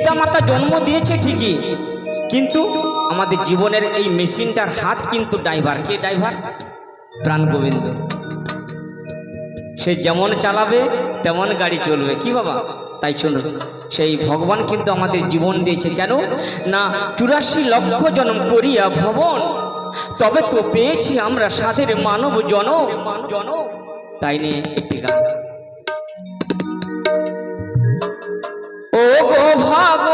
পিতামাতা জন্ম দিয়েছে ঠিকই, কিন্তু আমাদের জীবনের এই মেশিনটার হাত কিন্তু ড্রাইভার। কে ড্রাইভার? প্রাণ গোবিন্দ। সে যেমন চালাবে তেমন গাড়ি চলবে। কি বাবা? তাই চলুন, সেই ভগবান কিন্তু আমাদের জীবন দিয়েছে কেন না 84 লক্ষ জন্ম করিয়া ভবন, তবে তো পেয়েছি আমরা সাধের মানব জনম। তাই নিয়ে একটি গান। ও গো ভগবান,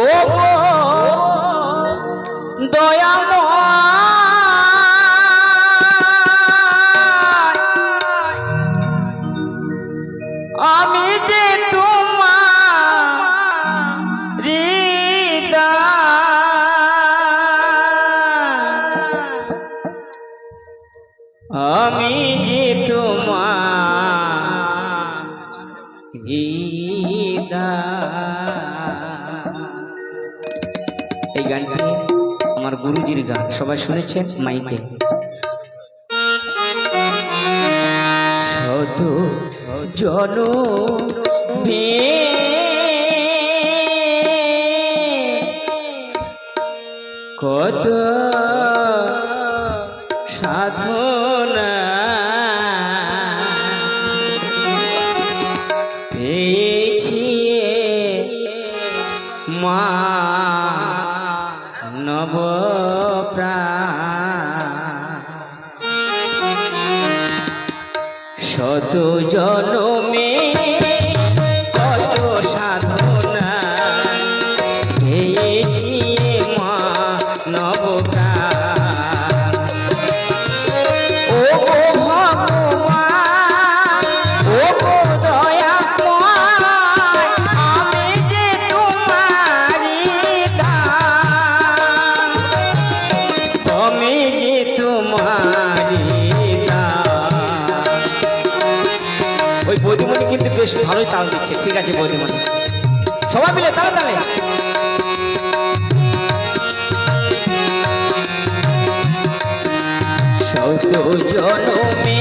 ও গো দয়াময়, আমি যে তোমার আমি যে তোমার এই গানটি আমার গুরুজির গান, সবাই শুনেছেন মাইকে। শত জনমে কত সাধনা পেয়েছি মানব প্রাণ, শত জনমে কত সাধনা পেয়েছি মানব প্রাণ। ও গো ভগবান, ও গো দয়াময়, আমি যে তোমারি দান, তুমি যে তোমারি দান। ওই বৌদিমণি কিন্তু বেশ ভালোই তাল দিচ্ছে। ঠিক আছে বৌদিমণি, সবাই মিলে তালে তালে। শত জনমে